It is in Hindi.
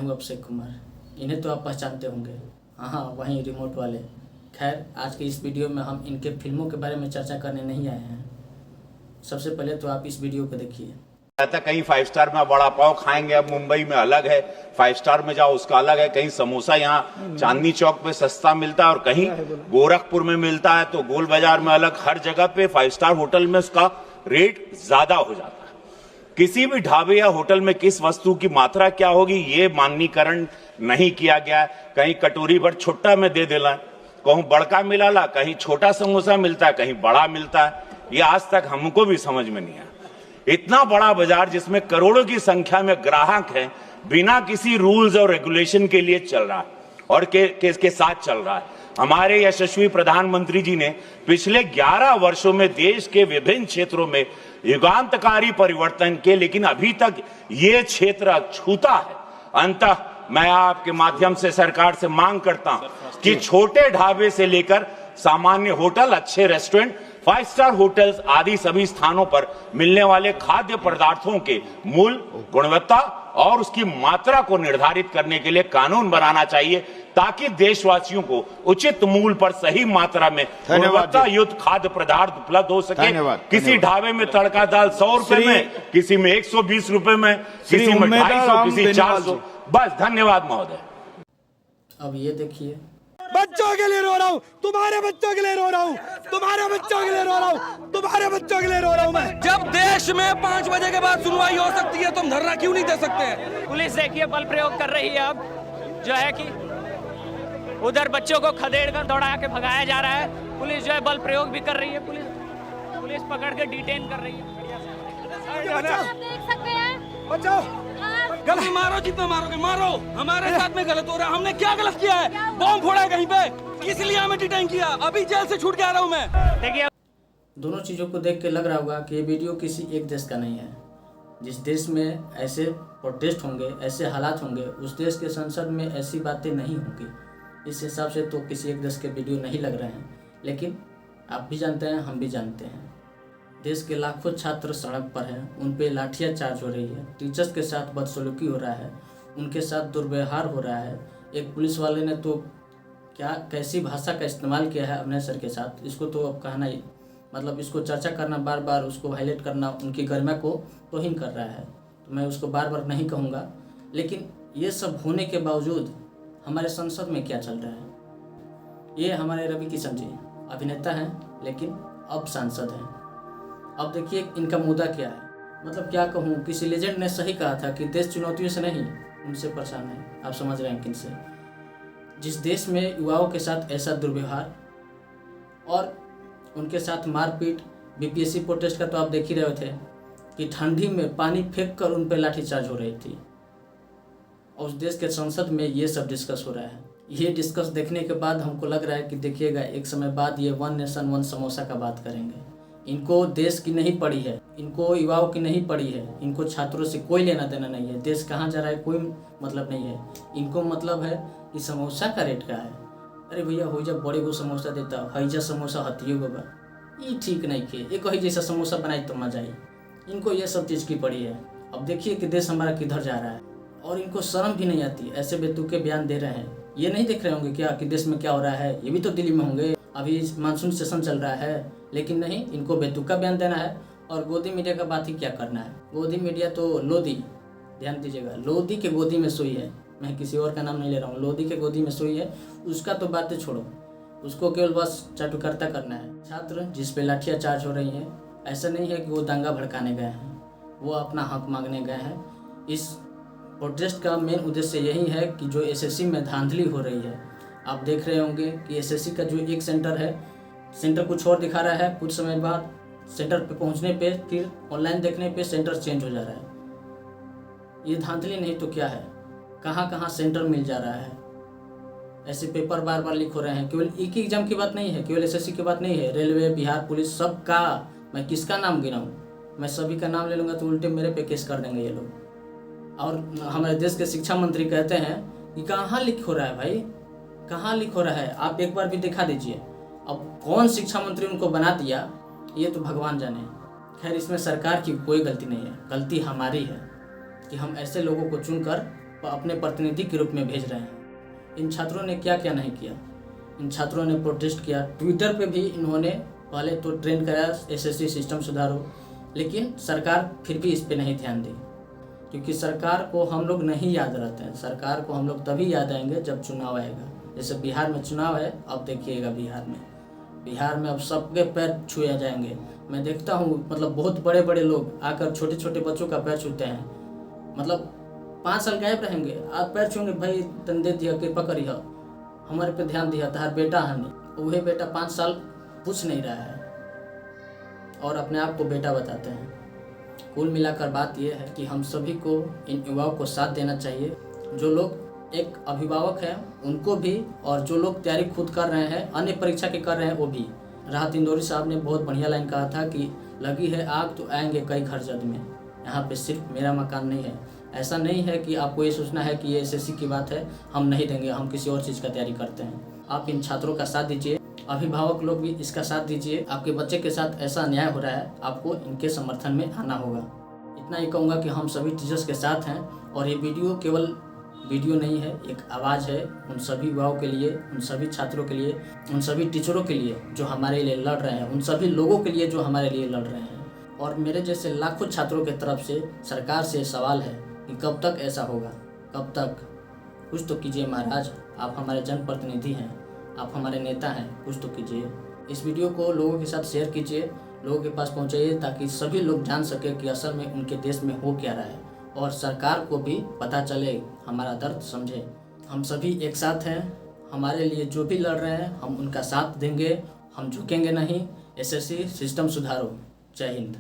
हूँ अभिषेक कुमार। इन्हें तो आप पहचानते होंगे, हाँ वहीं रिमोट वाले। खैर, आज के इस वीडियो में हम इनके फिल्मों के बारे में चर्चा करने नहीं आए हैं। सबसे पहले तो आप इस वीडियो को देखिए। कहता कहीं 5 स्टार में बड़ा पाव खाएंगे, अब मुंबई में अलग है, 5 स्टार में जाओ उसका अलग है। कहीं समोसा यहाँ चांदनी चौक पे सस्ता मिलता है और कहीं गोरखपुर में मिलता है, तो गोल बाजार में अलग। हर जगह पे 5 स्टार होटल में उसका रेट ज्यादा हो जाता है। किसी भी ढाबे या होटल में किस वस्तु की मात्रा क्या होगी ये माननीकरण नहीं किया गया है। कहीं कटोरी भर छुट्टा में दे देला, कहूं बड़का मिलाला, कहीं छोटा समोसा मिलता है, कहीं बड़ा मिलता है। ये आज तक हमको भी समझ में नहीं आया। इतना बड़ा बाजार जिसमें करोड़ों की संख्या में ग्राहक हैं, बिना किसी रूल्स और रेगुलेशन के लिए चल रहा है और के साथ चल रहा है। हमारे यशस्वी प्रधानमंत्री जी ने पिछले 11 वर्षों में देश के विभिन्न क्षेत्रों में युगांतकारी परिवर्तन किए, लेकिन अभी तक ये क्षेत्र छूता है। अंततः मैं आपके माध्यम से सरकार से मांग करता हूं कि छोटे ढाबे से लेकर सामान्य होटल, अच्छे रेस्टोरेंट, 5 स्टार होटल्स आदि सभी स्थानों पर मिलने वाले खाद्य पदार्थों के मूल्य, गुणवत्ता और उसकी मात्रा को निर्धारित करने के लिए कानून बनाना चाहिए, ताकि देशवासियों को उचित मूल्य पर सही मात्रा में गुणवत्ता युक्त खाद्य पदार्थ उपलब्ध हो सके। किसी ढाबे में तड़का दाल 100 रुपए में, किसी में 120 रुपए में, किसी में 250, किसी 400। बस, धन्यवाद महोदय। अब ये देखिए, बच्चों के लिए रो रहा हूँ, तुम्हारे बच्चों के लिए रो रहा हूँ, तुम्हारे बच्चों के लिए रो रहा हूँ, तुम्हारे बच्चों के लिए रो रहा हूँ मैं। जब देश में 5 बजे के बाद सुनवाई हो सकती है, तुम धरना क्यों नहीं दे सकते? पुलिस देखिए बल प्रयोग कर रही है। अब जो है कि उधर बच्चों को खदेड़ कर दौड़ा के भगाया जा रहा है। पुलिस जो है बल प्रयोग भी कर रही है। पुलिस पकड़ के डिटेन कर रही है। देख सकते हैं, बचाओ, गलत मारो, जितना मारोगे मारो। हमारे साथ में गलत हो रहा है। हमने क्या गलत किया है? बॉम्ब फोड़ा है कहीं पे, इसलिए हमें डिटेन किया। अभी जेल से छूट के आ रहा हूँ मैं। देखिए, दोनों चीज़ों को देख के लग रहा होगा कि ये वीडियो किसी एक देश का नहीं है। जिस देश में ऐसे प्रोटेस्ट होंगे, ऐसे हालात होंगे, उस देश के संसद में ऐसी बातें नहीं होंगी। इस हिसाब से तो किसी एक देश के वीडियो नहीं लग रहे हैं। लेकिन आप भी जानते हैं, हम भी जानते हैं, देश के लाखों छात्र सड़क पर हैं, उन पे लाठियाँ चार्ज हो रही है, टीचर्स के साथ बदसलूकी हो रहा है, उनके साथ दुर्व्यवहार हो रहा है। एक पुलिस वाले ने तो कैसी भाषा का इस्तेमाल किया है अपने सर के साथ, इसको तो अब कहना ही, मतलब इसको चर्चा करना, बार बार उसको हाईलाइट करना उनकी गरिमा को तौहीन कर रहा है। तो मैं उसको बार बार नहीं कहूँगा। लेकिन ये सब होने के बावजूद हमारे संसद में क्या चल रहा है? ये हमारे रवि किशन जी अभिनेता हैं, लेकिन अब सांसद हैं। अब देखिए इनका मुद्दा क्या है। मतलब क्या कहूँ, किसी लेजेंड ने सही कहा था कि देश चुनौतियों से नहीं, उनसे परेशान है। आप समझ रहे हैं किनसे? जिस देश में युवाओं के साथ ऐसा दुर्व्यवहार और उनके साथ मारपीट, बीपीएससी प्रोटेस्ट का तो आप देख ही रहे थे कि ठंडी में पानी फेंक कर उन पर लाठीचार्ज हो रही थी। और उस देश के संसद में ये सब डिस्कस हो रहा है। ये डिस्कस देखने के बाद हमको लग रहा है कि देखिएगा एक समय बाद ये 1 नेशन 1 समोसा का बात करेंगे। इनको देश की नहीं पड़ी है, इनको युवाओं की नहीं पड़ी है, इनको छात्रों से कोई लेना देना नहीं है, देश कहाँ जा रहा है कोई मतलब नहीं है। इनको मतलब है कि समोसा का रेट क्या है। अरे भैया हो जा बड़े को समोसा देता, हैजा समोसा हथियो बाबा, ये ठीक नहीं खे, एक ही जैसा समोसा बनाई तो मजा आई। इनको ये सब चीज़ की पड़ी है। अब देखिए कि देश हमारा किधर जा रहा है और इनको शर्म भी नहीं आती, ऐसे बेतुके बयान दे रहे हैं। ये नहीं देख रहे होंगे क्या कि देश में क्या हो रहा है? ये भी तो दिल्ली में होंगे, अभी मानसून सेशन चल रहा है। लेकिन नहीं, इनको बेतुका बयान देना है। और गोदी मीडिया का बात ही क्या करना है? गोदी मीडिया तो लोधी, ध्यान दीजिएगा, लोधी के गोदी में सोई है। मैं किसी और का नाम नहीं ले रहा हूँ, लोधी के गोदी में सोई है। उसका तो बातें छोड़ो, उसको केवल बस चाटुकर्ता करना है। छात्र जिस पे लाठियाँ चार्ज हो रही हैं, ऐसा नहीं है कि वो दंगा भड़काने गए हैं, वो अपना हक मांगने गए हैं। इस प्रोटेस्ट का मेन उद्देश्य यही है कि जो एसएससी में धांधली हो रही है, आप देख रहे होंगे कि एसएससी का जो एक सेंटर है, सेंटर कुछ और दिखा रहा है, कुछ समय बाद सेंटर पे पहुंचने पे फिर ऑनलाइन देखने पे सेंटर चेंज हो जा रहा है। ये धांधली नहीं तो क्या है? कहाँ कहाँ सेंटर मिल जा रहा है। ऐसे पेपर बार बार लीक हो रहे हैं। केवल एक ही एग्जाम की बात नहीं है, केवल एसएससी की बात नहीं है, रेलवे, बिहार पुलिस, सबका। मैं किसका नाम गिनाऊँ? मैं सभी का नाम ले लूँगा तो उल्टे मेरे पे केस कर देंगे ये लोग। और हमारे देश के शिक्षा मंत्री कहते हैं कि कहाँ लीक हो रहा है भाई, कहाँ लीक हो रहा है, आप एक बार भी दिखा दीजिए। अब कौन शिक्षा मंत्री उनको बना दिया ये तो भगवान जाने। खैर, इसमें सरकार की कोई गलती नहीं है, गलती हमारी है कि हम ऐसे लोगों को चुनकर अपने प्रतिनिधि के रूप में भेज रहे हैं। इन छात्रों ने क्या क्या नहीं किया। इन छात्रों ने प्रोटेस्ट किया, ट्विटर पे भी इन्होंने पहले तो ट्रेंड कराया एसएससी सिस्टम सुधारो, लेकिन सरकार फिर भी इस पे नहीं ध्यान दी, क्योंकि सरकार को हम लोग नहीं याद रहते हैं। सरकार को हम लोग तभी याद आएंगे जब चुनाव आएगा। जैसे बिहार में चुनाव है, अब देखिएगा बिहार में अब सबके पैर छुए जाएंगे। मैं देखता हूँ मतलब बहुत बड़े बड़े लोग आकर छोटे छोटे बच्चों का पैर छूते हैं। मतलब 5 साल गायब रहेंगे, आप पैर छूंगे, भाई तंदे दिया कृपा करिए, हमारे पे ध्यान दिया, तहार बेटा है नहीं। वही बेटा 5 साल पूछ नहीं रहा है और अपने आप को बेटा बताते हैं। कुल मिलाकर बात यह है कि हम सभी को इन युवाओं को साथ देना चाहिए। जो लोग एक अभिभावक हैं उनको भी, और जो लोग तैयारी खुद कर रहे हैं, अन्य परीक्षा के कर रहे हैं वो भी। राहत इंदौरी साहब ने बहुत बढ़िया लाइन कहा था कि लगी है आग तो आएंगे कई घर जद में। यहाँ पे सिर्फ मेरा मकान नहीं है। ऐसा नहीं है कि आपको ये सोचना है कि ये एसएससी की बात है, हम नहीं देंगे, हम किसी और चीज़ का तैयारी करते हैं। आप इन छात्रों का साथ दीजिए, अभिभावक लोग भी इसका साथ दीजिए। आपके बच्चे के साथ ऐसा अन्याय हो रहा है, आपको इनके समर्थन में आना होगा। इतना ही कहूँगा कि हम सभी टीचर्स के साथ हैं और ये वीडियो केवल वीडियो नहीं है, एक आवाज़ है उन सभी युवाओं के लिए, उन सभी छात्रों के लिए, उन सभी टीचरों के लिए जो हमारे लिए लड़ रहे हैं, उन सभी लोगों के लिए जो हमारे लिए लड़ रहे हैं। और मेरे जैसे लाखों छात्रों की तरफ से सरकार से सवाल है कि कब तक ऐसा होगा, कब तक? कुछ तो कीजिए महाराज, आप हमारे जनप्रतिनिधि हैं, आप हमारे नेता हैं, कुछ तो कीजिए। इस वीडियो को लोगों के साथ शेयर कीजिए, लोगों के पास पहुंचाइए, ताकि सभी लोग जान सके कि असल में उनके देश में हो क्या रहा है, और सरकार को भी पता चले, हमारा दर्द समझे। हम सभी एक साथ हैं, हमारे लिए जो भी लड़ रहे हैं हम उनका साथ देंगे, हम झुकेंगे नहीं। एसएससी सिस्टम सुधारो। जय हिंद।